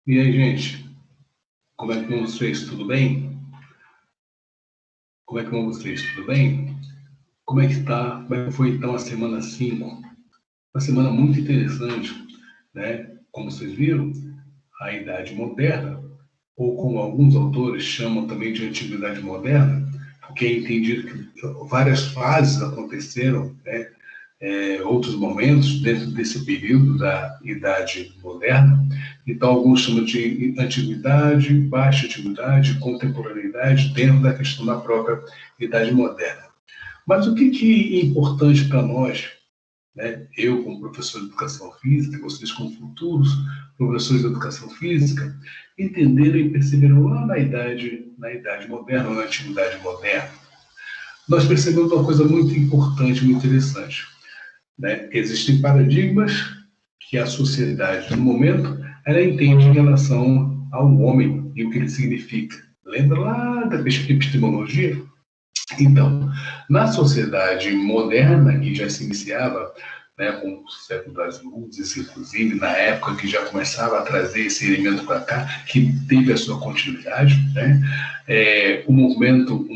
E aí, gente? Como é que vão vocês? Tudo bem? Como é que vão vocês? Tudo bem? Como é que está? Como é que foi então a semana 5? Uma semana muito interessante, né? Como vocês viram, a Idade Moderna, ou como alguns autores chamam também de Antiguidade Moderna, porque é entendido que várias fases aconteceram, né? Outros momentos dentro desse período da Idade Moderna. Então, alguns chamam de antiguidade, baixa antiguidade, contemporaneidade, dentro da questão da própria Idade Moderna. Mas o que é importante para nós, né? Eu, como professor de educação física, vocês, como futuros professores de educação física, entenderam e perceberam lá na Idade Moderna, ou na Antiguidade Moderna, nós percebemos uma coisa muito importante, muito interessante, né? Existem paradigmas que a sociedade, no momento, ela entende em relação ao homem e o que ele significa. Lembra lá da epistemologia? Então, na sociedade moderna, que já se iniciava, né, com o século das luzes, inclusive na época que já começava a trazer esse elemento para cá, que teve a sua continuidade, né, o movimento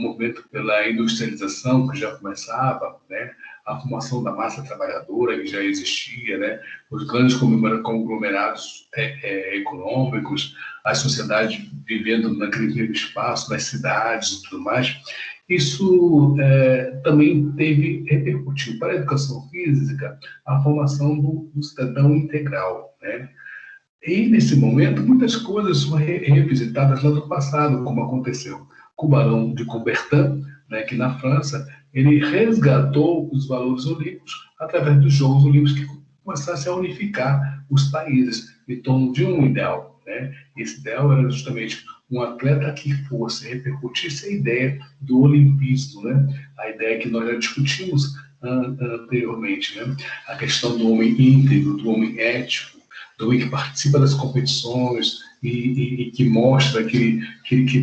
pela industrialização que já começava, né, a formação da massa trabalhadora que já existia, né, os grandes conglomerados econômicos, a sociedade vivendo naquele mesmo espaço, nas cidades e tudo mais. Isso também repercutiu para a educação física a formação do cidadão integral, né? E, nesse momento, muitas coisas foram revisitadas lá do passado, como aconteceu com o Barão de Coubertin, né, que na França ele resgatou os valores olímpicos através dos Jogos Olímpicos que começassem a unificar os países em torno de um ideal, né? Esse ideal era justamente um atleta que fosse repercutisse a ideia do olimpismo, né? A ideia que nós já discutimos anteriormente, né? A questão do homem íntegro, do homem ético, do homem que participa das competições e que mostra que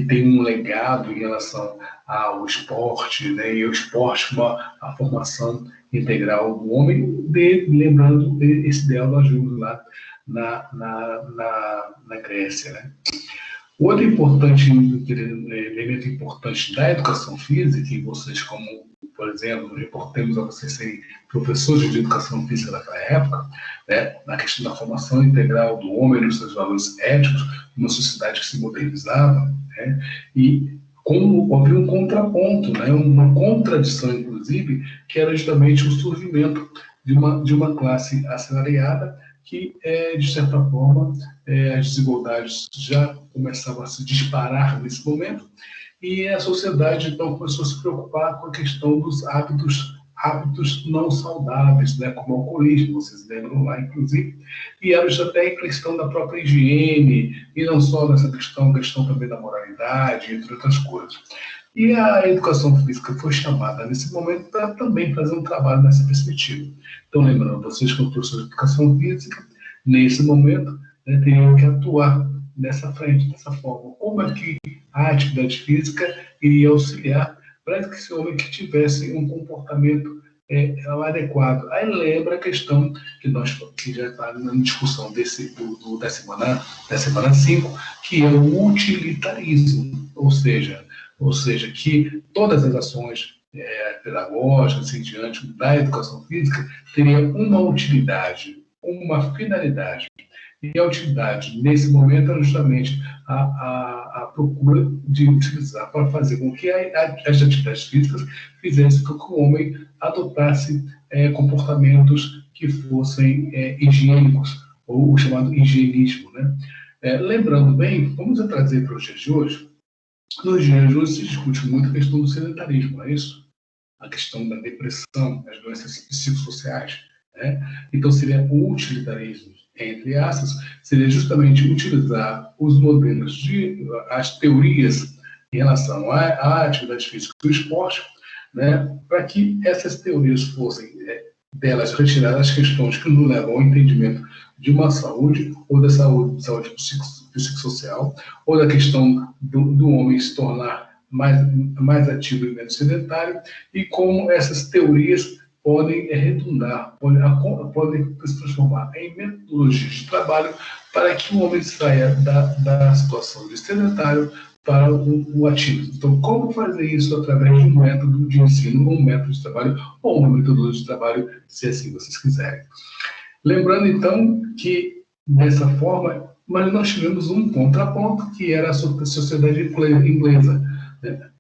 tem um legado em relação ao esporte, né? E o esporte como a formação integral do homem, lembrando esse ideal nós vimos lá na Grécia, né? Outro elemento importante da educação física, e vocês, como, por exemplo, reportemos a vocês serem professores de educação física daquela época, né, na questão da formação integral do homem nos seus valores éticos, numa sociedade que se modernizava, né, e como houve um contraponto, né, uma contradição, inclusive, que era justamente o surgimento de uma classe assalariada que, de certa forma, as desigualdades já começavam a se disparar nesse momento, e a sociedade, então, começou a se preocupar com a questão dos hábitos não saudáveis, né, como o alcoolismo, vocês lembram lá, inclusive, e era até a questão da própria higiene, e não só nessa questão também da moralidade, entre outras coisas. E a educação física foi chamada nesse momento para também fazer um trabalho nessa perspectiva. Então, lembrando, vocês, como professores de educação física, nesse momento, né, teriam que atuar nessa frente, dessa forma. Como é que a atividade física iria auxiliar para que esse homem que tivesse um comportamento adequado? Aí lembra a questão que já está na discussão da semana 5, que é o utilitarismo, ou seja, que todas as ações pedagógicas, assim diante, da educação física, teriam uma utilidade, uma finalidade. E a utilidade, nesse momento, era justamente a procura de utilizar para fazer com que as atividades físicas fizessem com que o homem adotasse comportamentos que fossem higiênicos, ou o chamado higienismo, né? Lembrando bem, vamos trazer para os dias de hoje. Nos dias de hoje se discute muito a questão do sedentarismo, não é isso? A questão da depressão, as doenças psicossociais, né? Então, seria o utilitarismo, entre aspas, seria justamente utilizar os modelos as teorias em relação à atividade física e do esporte, né, para que essas teorias fossem delas retiradas as questões que nos levam ao entendimento de uma saúde, ou da saúde psicossocial, ou da questão do homem se tornar mais ativo e menos sedentário, e como essas teorias podem redundar, podem se transformar em metodologias de trabalho para que o homem saia da situação de sedentário para o ativo. Então, como fazer isso através de um método de ensino, ou um método de trabalho, ou uma metodologia de trabalho, se assim vocês quiserem. Lembrando, então, que, dessa forma, mas nós tivemos um contraponto, que era a sociedade inglesa, né?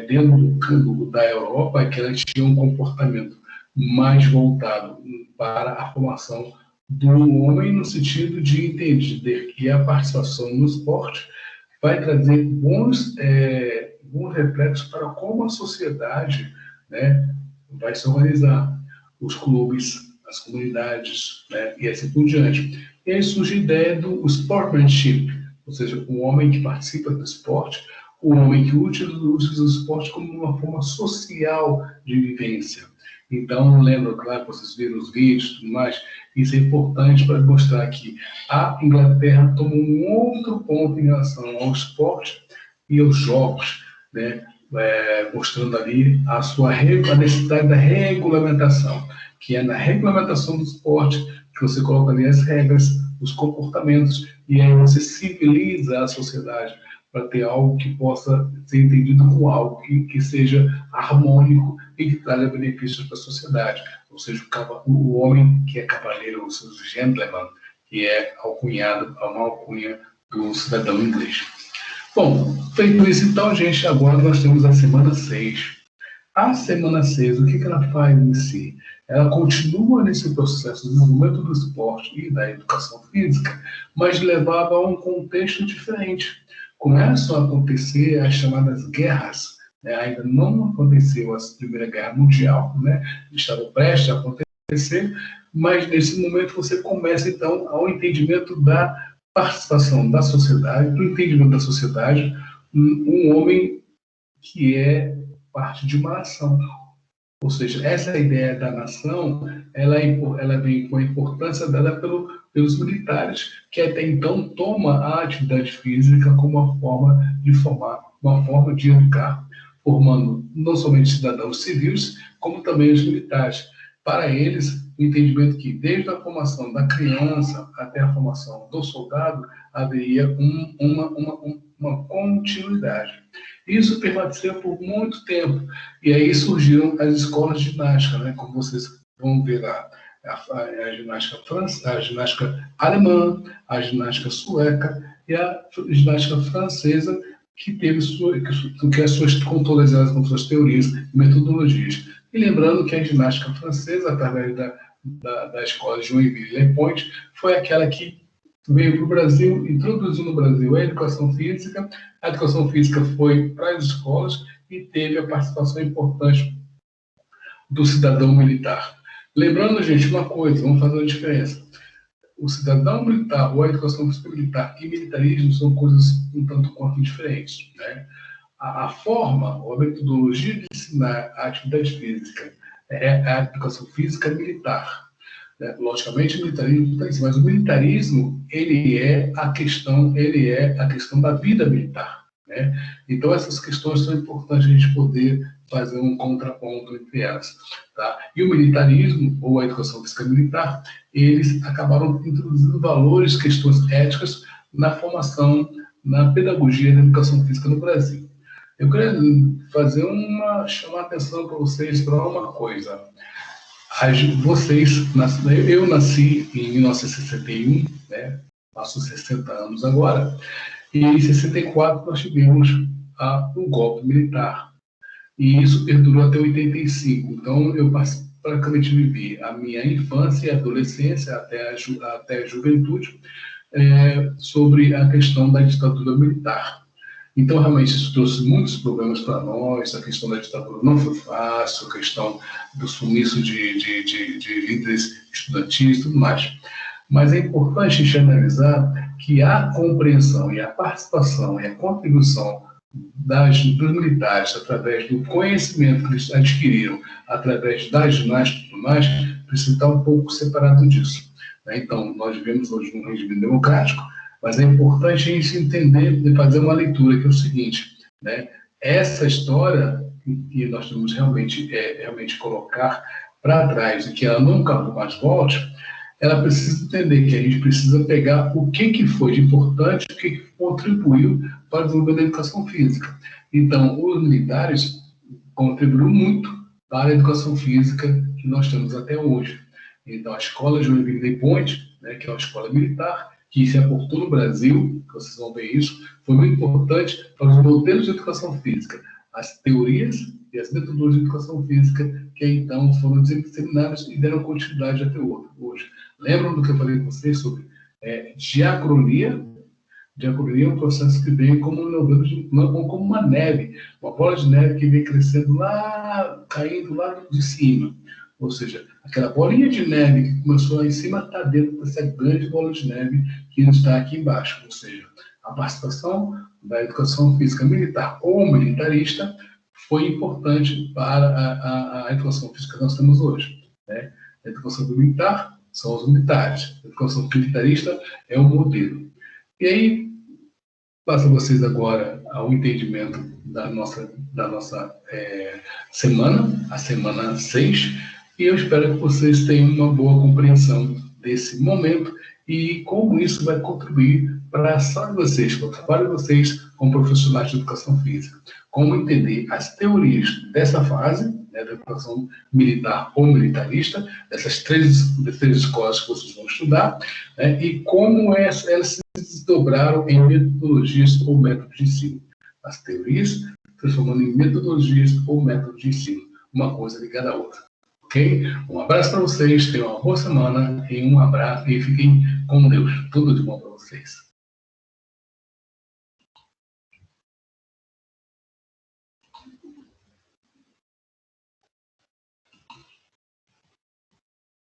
Dentro da Europa, que ela tinha um comportamento mais voltado para a formação do homem, no sentido de entender que a participação no esporte vai trazer bons reflexos para como a sociedade, né, vai se organizar, os clubes, as comunidades, né, e assim por diante. E aí surge a ideia do sportsmanship, ou seja, o homem que participa do esporte, o homem que utiliza o esporte como uma forma social de vivência. Então, lembro, claro, vocês viram os vídeos e tudo mais, isso é importante para mostrar que a Inglaterra toma um outro ponto em relação ao esporte e aos jogos, né? Mostrando ali a necessidade da regulamentação, que é na regulamentação do esporte que você coloca ali as regras, os comportamentos, e aí você civiliza a sociedade para ter algo que possa ser entendido como algo que seja harmônico e que traga benefícios para a sociedade. Ou seja, o homem que é cavaleiro, ou seja, o gentleman, que é alcunhado, a uma alcunha do cidadão inglês. Bom, feito isso então, gente, agora nós temos a semana 6. A semana 6, o que ela faz em si? Ela continua nesse processo de desenvolvimento do esporte e da educação física, mas levado a um contexto diferente. Começam a acontecer as chamadas guerras, né? Ainda não aconteceu a Primeira Guerra Mundial, né? Estava prestes a acontecer, mas nesse momento você começa então ao entendimento da participação da sociedade, do entendimento da sociedade, um homem que é parte de uma nação. Ou seja, essa ideia da nação, ela vem com a importância dada pelos militares, que até então toma a atividade física como uma forma de formar, uma forma de educar, formando não somente cidadãos civis, como também os militares. Para eles, o entendimento que desde a formação da criança até a formação do soldado, haveria uma continuidade. Isso permaneceu por muito tempo. E aí surgiram as escolas de ginástica, né? Como vocês vão ver lá, a ginástica alemã, a ginástica sueca e a ginástica francesa, que teve as suas controladas com suas teorias e metodologias. E lembrando que a ginástica francesa, através da escola de Joinville e Le Point, foi aquela que veio para o Brasil, introduziu no Brasil a educação física. A educação física foi para as escolas e teve a participação importante do cidadão militar. Lembrando, gente, uma coisa, vamos fazer uma diferença. O cidadão militar, ou a educação física militar e militarismo são coisas um tanto quanto diferentes, né? A forma, ou a metodologia de ensinar a atividade física é a educação física militar. Logicamente, o militarismo está em cima, mas o militarismo ele é a questão da vida militar, né? Então essas questões são importantes a gente poder fazer um contraponto entre elas, tá? E o militarismo ou a educação física militar, eles acabaram introduzindo valores, questões éticas na formação, na pedagogia da educação física no Brasil. Eu queria chamar a atenção para vocês para uma coisa. Eu nasci em 1961, né? Faço 60 anos agora, e em 64 nós tivemos o golpe militar, e isso perdurou até 85. Então eu praticamente vivi a minha infância e adolescência até a juventude sobre a questão da ditadura militar. Então, realmente, isso trouxe muitos problemas para nós. A questão da ditadura não foi fácil, a questão do sumiço de líderes estudantis e tudo mais. Mas é importante a gente analisar que a compreensão e a participação e a contribuição dos militares, através do conhecimento que eles adquiriram, através da ginástica e tudo mais, precisa estar um pouco separado disso. Então, nós vivemos hoje num regime democrático, mas é importante a gente entender e fazer uma leitura, que é o seguinte, né? Essa história que nós temos realmente colocar para trás e que ela nunca mais volte, ela precisa entender que a gente precisa pegar o que foi de importante, o que contribuiu para o desenvolvimento da educação física. Então, os militares contribuíram muito para a educação física que nós temos até hoje. Então, a escola Joinville Day Point, né, que é uma escola militar, que se aportou no Brasil, vocês vão ver isso, foi muito importante para os modelos de educação física, as teorias e as metodologias de educação física que então foram disseminadas e deram continuidade até hoje. Lembram do que eu falei com vocês sobre diacronia? Diacronia é um processo que vem como uma neve, uma bola de neve que vem crescendo lá, caindo lá de cima. Ou seja, aquela bolinha de neve que começou lá em cima está dentro dessa grande bola de neve que está aqui embaixo. Ou seja, a participação da educação física militar ou militarista foi importante para a educação física que nós temos hoje. Né? A educação militar são os militares, a educação militarista é o modelo. E aí, passo a vocês agora ao entendimento da nossa semana, a semana 6, e eu espero que vocês tenham uma boa compreensão desse momento e como isso vai contribuir para a ação de vocês, para o trabalho de vocês como profissionais de educação física. Como entender as teorias dessa fase, né, da educação militar ou militarista, dessas três escolas que vocês vão estudar, né, e como elas se desdobraram em metodologias ou métodos de ensino. As teorias transformando em metodologias ou métodos de ensino, uma coisa ligada à outra. Ok? Um abraço para vocês, tenham uma boa semana e um abraço e fiquem com Deus. Tudo de bom para vocês.